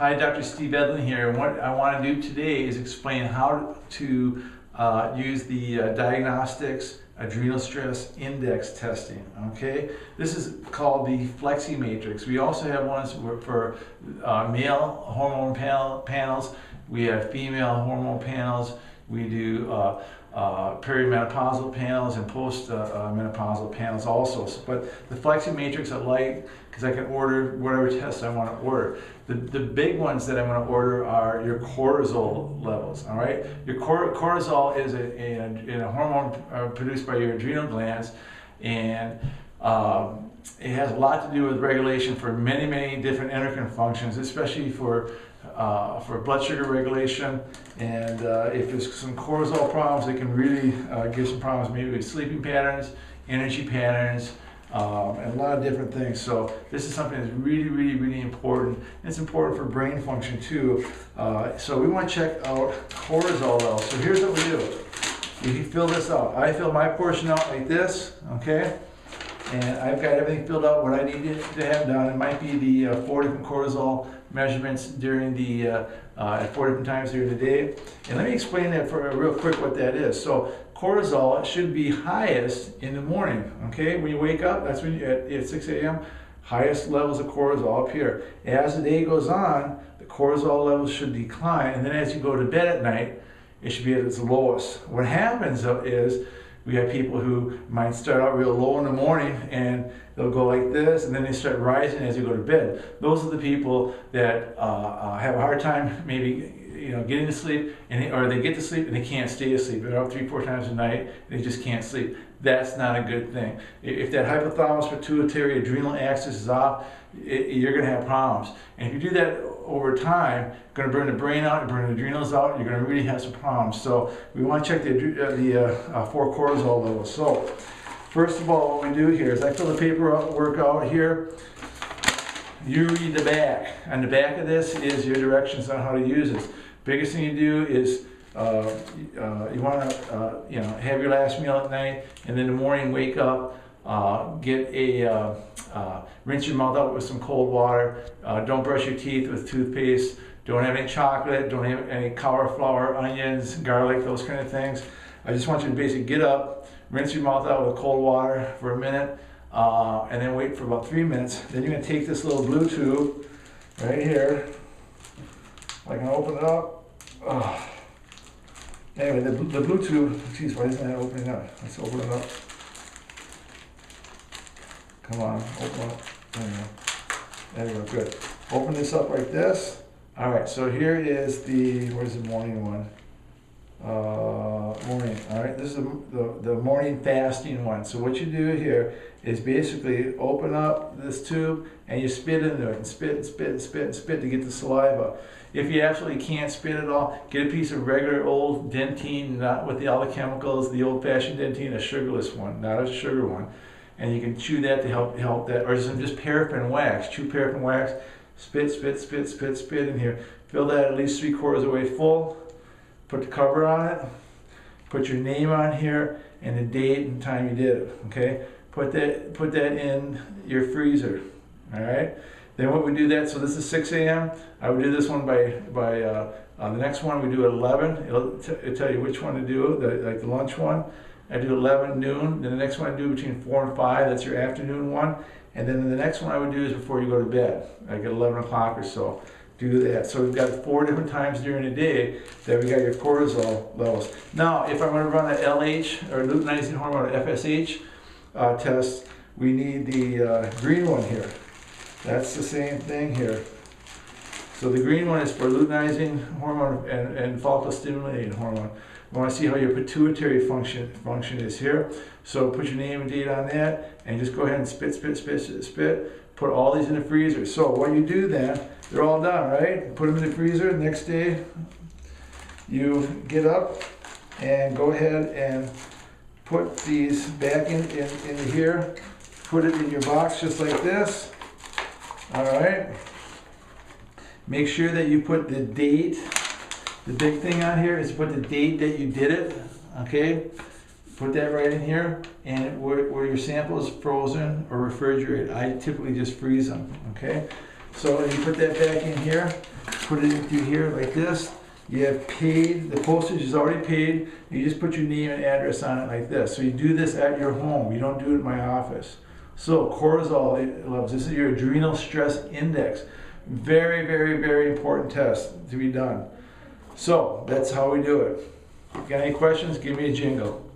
Hi, Dr. Steve Edlin here, and what I want to do today is explain how to use the diagnostics adrenal stress index testing. Okay, this is called the Flexi Matrix. We also have ones for male hormone panels. We have female hormone panels. We do perimenopausal panels and post-menopausal panels also. But the Flexi Matrix I like because I can order whatever test I want to order. The big ones that I'm going to order are your cortisol levels. All right, your cortisol is a hormone produced by your adrenal glands, and it has a lot to do with regulation for many different endocrine functions, especially for blood sugar regulation. And if there's some cortisol problems, it can really give some problems, maybe with sleeping patterns, energy patterns, and a lot of different things. So this is something that's really important. And it's important for brain function too. So we want to check out cortisol levels. So here's what we do. We fill this out. I fill my portion out like this, okay? And I've got everything filled out what I need to have done. It might be the 4 different cortisol measurements during the at 4 different times during the day. And let me explain that for real quick what that is. So cortisol should be highest in the morning. Okay, when you wake up, that's when you, at 6 a.m. highest levels of cortisol up here. As the day goes on, the cortisol levels should decline, and then as you go to bed at night, it should be at its lowest. What happens is we have people who might start out real low in the morning and they'll go like this, and then they start rising as you go to bed. Those are the people that have a hard time maybe getting to sleep, or they get to sleep and they can't stay asleep. They're up 3-4 times a night and they just can't sleep. That's not a good thing. If that hypothalamus pituitary adrenal axis is off, you're going to have problems. And if you do that over time, you're going to burn the brain out, you burn the adrenals out, you're going to really have some problems. So we want to check the 4 cortisol levels. So first of all, what we do here is I fill the paperwork out here. You read the back. On the back of this is your directions on how to use this. Biggest thing you do is you want to have your last meal at night, and then in the morning wake up, get a rinse your mouth out with some cold water. Don't brush your teeth with toothpaste. Don't have any chocolate. Don't have any cauliflower, onions, garlic, those kind of things. I just want you to basically get up, rinse your mouth out with cold water for a minute, and then wait for about 3 minutes. Then you're going to take this little blue tube right here. I can open it up. Anyway, the blue tube, geez, why isn't that opening up? Let's open it up. Come on, open up. There you go, good. Open this up like this. All right, so here is where's the morning one? Morning, all right, this is the morning fasting one. So what you do here is basically open up this tube and you spit into it, and spit to get the saliva. If you absolutely can't spit at all, get a piece of regular old Dentyne, not with all the chemicals, the old-fashioned Dentyne, a sugarless one, not a sugar one. And you can chew that to help that, or just paraffin wax. Chew paraffin wax, spit in here. Fill that at least 3/4 of the way full. Put the cover on it. Put your name on here and the date and time you did it. Okay. Put that in your freezer. All right. Then what we do that. So this is 6 a.m. I would do this one by the next one we do at 11. It'll tell you which one to do, like the lunch one. I do 11 noon. Then the next one I do between 4 and 5. That's your afternoon one. And then the next one I would do is before you go to bed, like at 11 o'clock or so. Do that. So we've got 4 different times during the day that we got your cortisol levels. Now, if I'm going to run an LH or luteinizing hormone or FSH test, we need the green one here. That's the same thing here. So the green one is for luteinizing hormone and follicle stimulating hormone. We want to see how your pituitary function is here. So put your name and date on that, and just go ahead and spit. Put all these in the freezer. So what you do then, they're all done, right? Put them in the freezer. Next day, you get up and go ahead and put these back in here. Put it in your box just like this. All right. Make sure that you put the date. The big thing on here is put the date that you did it. Okay. Put that right in here, and where your sample is frozen or refrigerated. I typically just freeze them. Okay. So you put that back in here. put it in through here like this. You have paid, the postage is already paid. You just put your name and address on it like this. So you do this at your home. You don't do it in my office. So cortisol levels, this is your adrenal stress index. Very, very, very important test to be done. So that's how we do it. If you got any questions, give me a jingle.